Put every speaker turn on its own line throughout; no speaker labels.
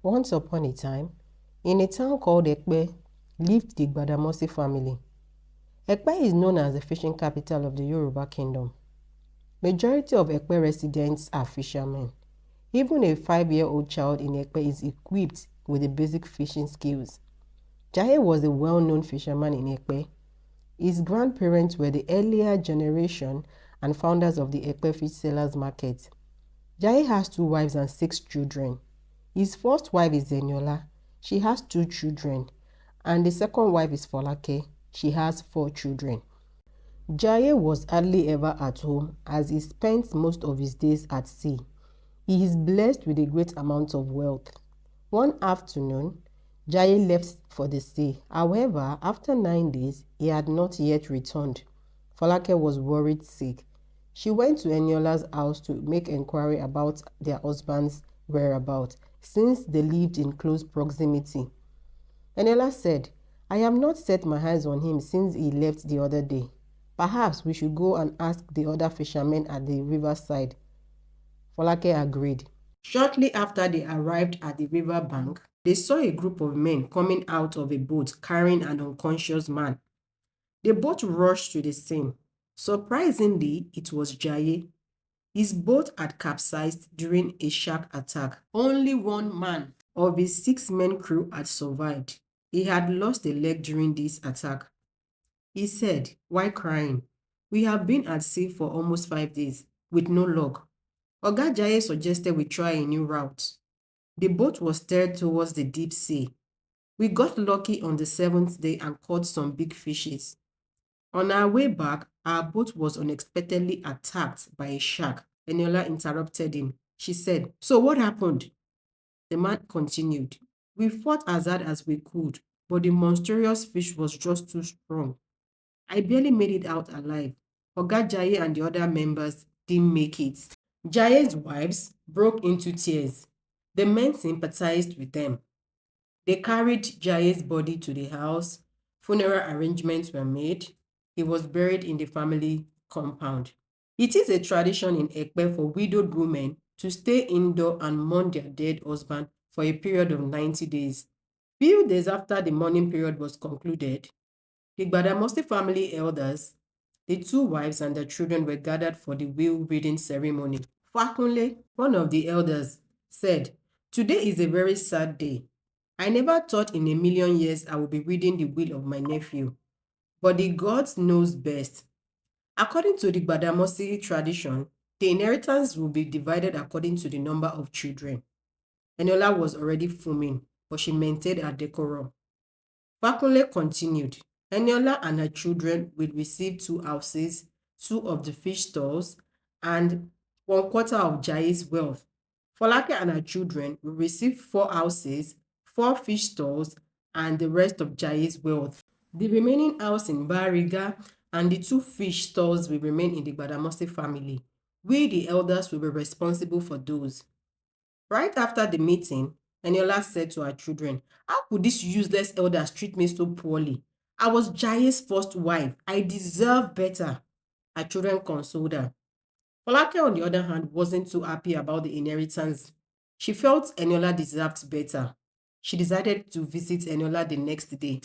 Once upon a time, in a town called Ekpe, lived the Gbadamosi family. Ekpe is known as the fishing capital of the Yoruba kingdom. Majority of Ekpe residents are fishermen. Even a 5-year-old child in Ekpe is equipped with the basic fishing skills. Jaye was a well-known fisherman in Ekpe. His grandparents were the earlier generation and founders of the Ekpe fish sellers market. Jaye has 2 wives and 6 children. His first wife is Eniola. She has 2 children. And the second wife is Folake. She has 4 children. Jaye was hardly ever at home as he spent most of his days at sea. He is blessed with a great amount of wealth. One afternoon, Jaye left for the sea. However, after 9 days, he had not yet returned. Folake was worried sick. She went to Eniola's house to make inquiry about their husband's whereabouts, since they lived in close proximity. Eniola said, "I have not set my eyes on him since he left the other day. Perhaps we should go and ask the other fishermen at the riverside." Folake agreed. Shortly after they arrived at the river bank, they saw a group of men coming out of a boat carrying an unconscious man. They both rushed to the scene. Surprisingly, it was Jaye. His boat had capsized during a shark attack. Only one man of his 6-man crew had survived. He had lost a leg during this attack. He said, while crying, "We have been at sea for almost 5 days with no luck. Oga Jaye suggested we try a new route. The boat was steered towards the deep sea. We got lucky on the 7th day and caught some big fishes. On our way back, our boat was unexpectedly attacked by a shark." Eniola interrupted him. She said, "So what happened?" The man continued, "We fought as hard as we could, but the monstrous fish was just too strong. I barely made it out alive. Oga Jaye and the other members didn't make it." Jaye's wives broke into tears. The men sympathized with them. They carried Jaye's body to the house. Funeral arrangements were made. He was buried in the family compound. It is a tradition in Ekpe for widowed women to stay indoor and mourn their dead husband for a period of 90 days. Few days after the mourning period was concluded, the Gbadamosi family elders, the 2 wives and their children, were gathered for the will reading ceremony. Fakunle, one of the elders, said, "Today is a very sad day. I never thought in a million years I would be reading the will of my nephew. But the gods knows best. According to the Gbadamosi tradition, the inheritance will be divided according to the number of children." Eniola was already fuming, but she maintained her decorum. Fakunle continued, "Eniola and her children will receive 2 houses, 2 of the fish stalls, and 1/4 of Jaye's wealth. Folake and her children will receive 4 houses, 4 fish stalls, and the rest of Jaye's wealth. The remaining house in Bariga and the 2 fish stalls will remain in the Gbadamosi family. We, the elders, will be responsible for those." Right after the meeting, Eniola said to her children, "How could these useless elders treat me so poorly? I was Jaye's first wife. I deserve better." Her children consoled her. Folake, on the other hand, wasn't too happy about the inheritance. She felt Eniola deserved better. She decided to visit Eniola the next day.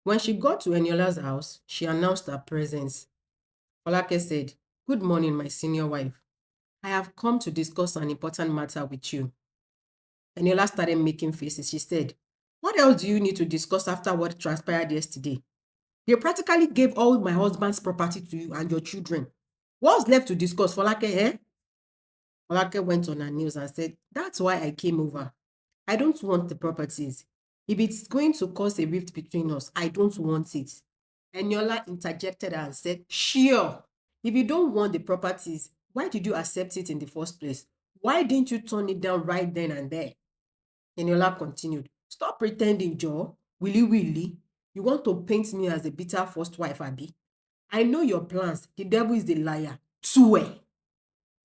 When she got to Eniola's house, she announced her presence. Folake said, "Good morning, my senior wife. I have come to discuss an important matter with you." Eniola started making faces. She said, "What else do you need to discuss after what transpired yesterday? They practically gave all my husband's property to you and your children. What's left to discuss, Folake, eh?" Folake went on her knees and said, "That's why I came over. I don't want the properties. If it's going to cause a rift between us, I don't want it." Eniola interjected and said, "Sure. If you don't want the properties, why did you accept it in the first place? Why didn't you turn it down right then and there?" Eniola continued, "Stop pretending, Joe. Willy. You want to paint me as a bitter first wife, Abi? I know your plans. The devil is the liar. Tue."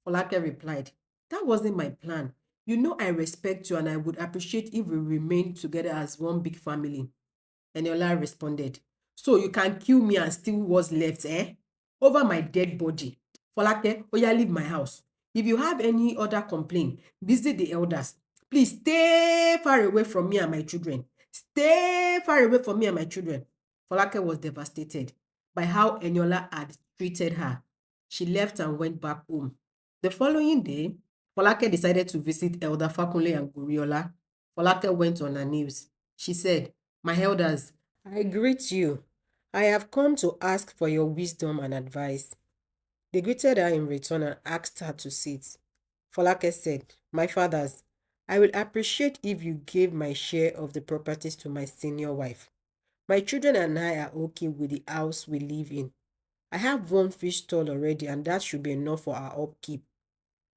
Folake replied, "That wasn't my plan. You know I respect you and I would appreciate if we remained together as one big family." Eniola responded, "So you can kill me and steal what's left, eh? Over my dead body. Folake, oya leave my house. If you have any other complaint, visit the elders. Please stay far away from me and my children. Stay far away from me and my children. Folake was devastated by how Eniola had treated her. She left and went back home. The following day, Folake decided to visit Elder Fakunle and Goriola. Folake went on her knees. She said, "My elders, I greet you. I have come to ask for your wisdom and advice." They greeted her in return and asked her to sit. Folake said, "My fathers, I will appreciate if you gave my share of the properties to my senior wife. My children and I are okay with the house we live in. I have one fish stall already, and that should be enough for our upkeep."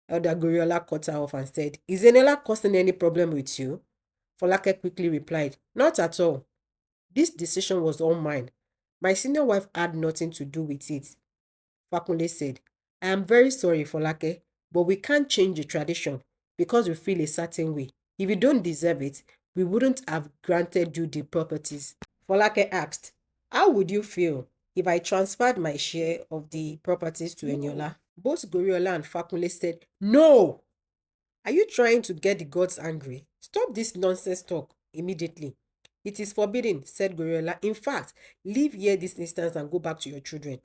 Elder Goriola cut her off and said, "Is Eniola causing any problem with you?" Folake quickly replied, "Not at all. This decision was all mine. My senior wife had nothing to do with it." Fakunle said, "I am very sorry, Folake, but we can't change the tradition because we feel a certain way. If you don't deserve it, we wouldn't have granted you the properties." Folake asked, "How would you feel if I transferred my share of the properties to Eniola?" Both Goriola and Fakunle said, "No! Are you trying to get the gods angry? Stop this nonsense talk immediately." "It is forbidden," said Goriola. "In fact, leave here this instance and go back to your children."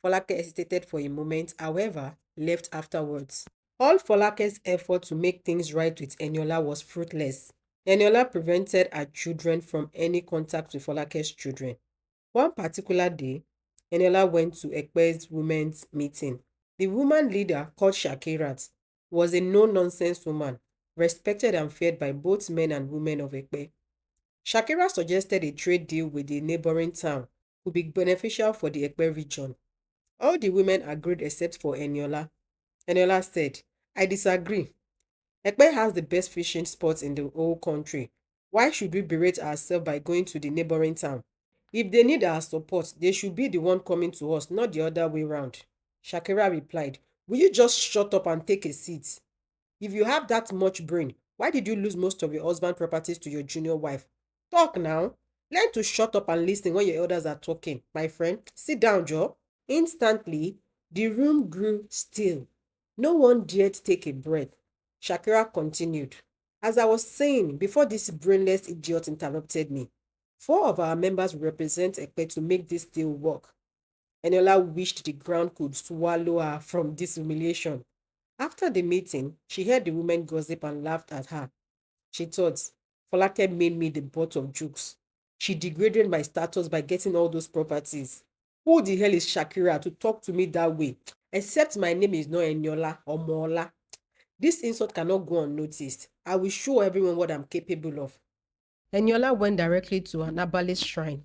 Folake hesitated for a moment, however, left afterwards. All Folake's effort to make things right with Eniola was fruitless. Eniola prevented her children from any contact with Folake's children. One particular day, Eniola went to Ekpe's women's meeting. The woman leader, called Shakirat, was a no-nonsense woman, respected and feared by both men and women of Ekpe. Shakira suggested a trade deal with the neighboring town would be beneficial for the Ekpe region. All the women agreed except for Eniola. Eniola said, "I disagree. Ekpe has the best fishing spots in the whole country. Why should we berate ourselves by going to the neighboring town? If they need our support, they should be the one coming to us, not the other way round." Shakira replied, "Will you just shut up and take a seat? If you have that much brain, why did you lose most of your husband's properties to your junior wife? Talk now. Learn to shut up and listen when your elders are talking. My friend, sit down, Joe." Instantly, the room grew still. No one dared take a breath. Shakira continued, "As I was saying before this brainless idiot interrupted me, four of our members represent Ekpe to make this deal work." Eniola wished the ground could swallow her from this humiliation. After the meeting, she heard the women gossip and laughed at her. She thought, "Folake made me the butt of jokes. She degraded my status by getting all those properties. Who the hell is Shakira to talk to me that way? Except my name is not Eniola or Mola. This insult cannot go unnoticed. I will show everyone what I'm capable of." Eniola went directly to an herbalist shrine.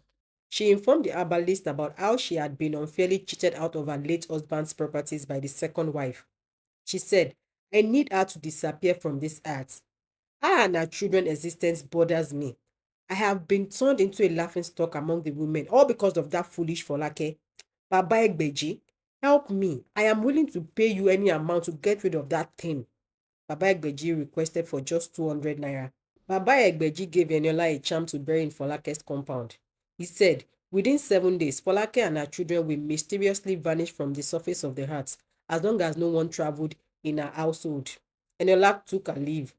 She informed the herbalist about how she had been unfairly cheated out of her late husband's properties by the second wife. She said, "I need her to disappear from this earth. Her and her children's existence bothers me. I have been turned into a laughingstock among the women, all because of that foolish Folake. Baba Egbeji, help me. I am willing to pay you any amount to get rid of that thing." Baba Egbeji requested for just 200 naira. Baba Egbeji gave Eniola a charm to bury in Folake's compound. He said, "Within 7 days, Folake and her children will mysteriously vanish from the surface of the earth as long as no one traveled in her household." Eniola took her leave.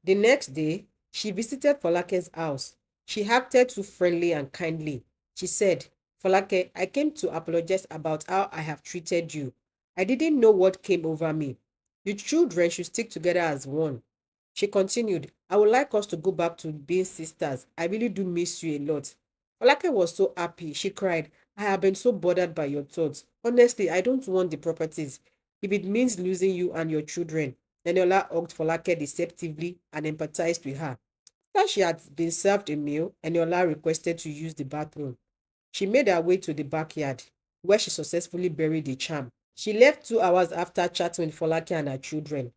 The next day, she visited Folake's house. She acted too friendly and kindly. She said, "Folake, I came to apologize about how I have treated you. I didn't know what came over me. The children should stick together as one." She continued, "I would like us to go back to being sisters. I really do miss you a lot." Folake was so happy. She cried, "I have been so bothered by your thoughts. Honestly, I don't want the properties if it means losing you and your children." Eniola hugged Folake deceptively and empathized with her. After she had been served a meal, Eniola requested to use the bathroom. She made her way to the backyard, where she successfully buried the charm. She left 2 hours after chatting with Folake and her children.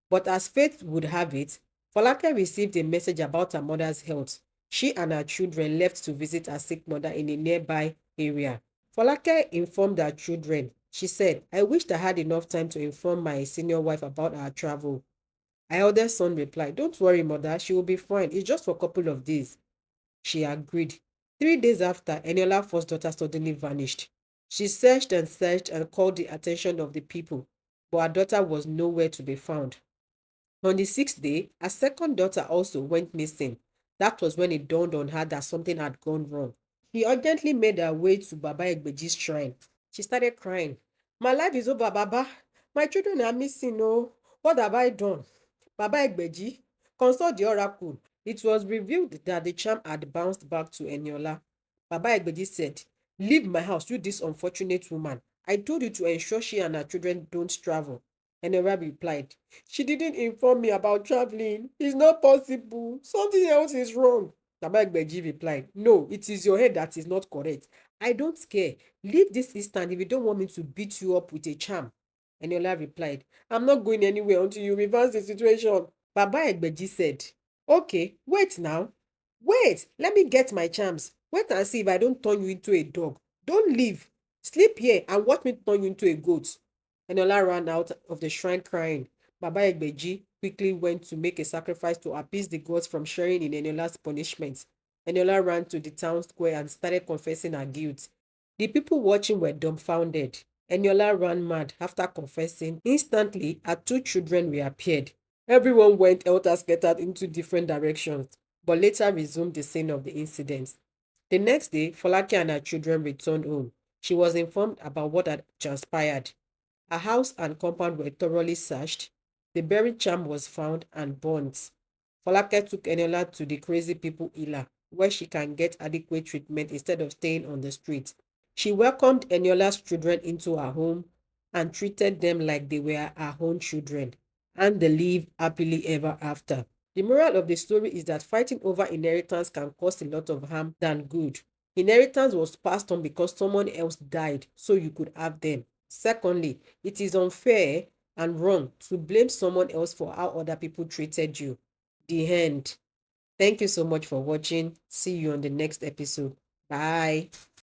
But as fate would have it, Folake received a message about her mother's health. She and her children left to visit her sick mother in a nearby area. Folake informed her children. She said, "I wished I had enough time to inform my senior wife about our travel." Her eldest son replied, "Don't worry, mother, she will be fine. It's just for a couple of days." She agreed. 3 days after, Eniola's first daughter suddenly vanished. She searched and called the attention of the people, but her daughter was nowhere to be found. On the sixth day, a second daughter also went missing. That was when it dawned on her that something had gone wrong. She urgently made her way to Baba Egbeji's shrine. She started crying. My life is over, Baba. My children are missing. Oh, what have I done? Baba Egbeji, consult the oracle. It was revealed that the charm had bounced back to Eniola. Baba Egbeji said, leave my house, you this unfortunate woman. I told you to ensure she and her children don't travel. Eniola replied, she didn't inform me about traveling. It's not possible. Something else is wrong. Baba Egbeji replied, no, it is your head that is not correct. I don't care. Leave this instant if you don't want me to beat you up with a charm. Eniola replied, I'm not going anywhere until you reverse the situation. Baba Egbeji said, okay, wait now. Wait, let me get my charms. Wait and see if I don't turn you into a dog. Don't leave. Sleep here and watch me turn you into a goat. Eniola ran out of the shrine crying. Baba Egbeji quickly went to make a sacrifice to appease the gods from sharing in Eniola's punishment. Eniola ran to the town square and started confessing her guilt. The people watching were dumbfounded. Eniola ran mad after confessing. Instantly, her two children reappeared. Everyone went helter-skelter into different directions, but later resumed the scene of the incident. The next day, Folake and her children returned home. She was informed about what had transpired. Her house and compound were thoroughly searched. The buried charm was found and burnt. Folake took Eniola to the crazy people Ila, where she can get adequate treatment instead of staying on the street. She welcomed Eniola's children into her home and treated them like they were her own children, and they lived happily ever after. The moral of the story is that fighting over inheritance can cause a lot of harm than good. Inheritance was passed on because someone else died so you could have them. Secondly, it is unfair and wrong to blame someone else for how other people treated you. The end. Thank you so much for watching. See you on the next episode. Bye.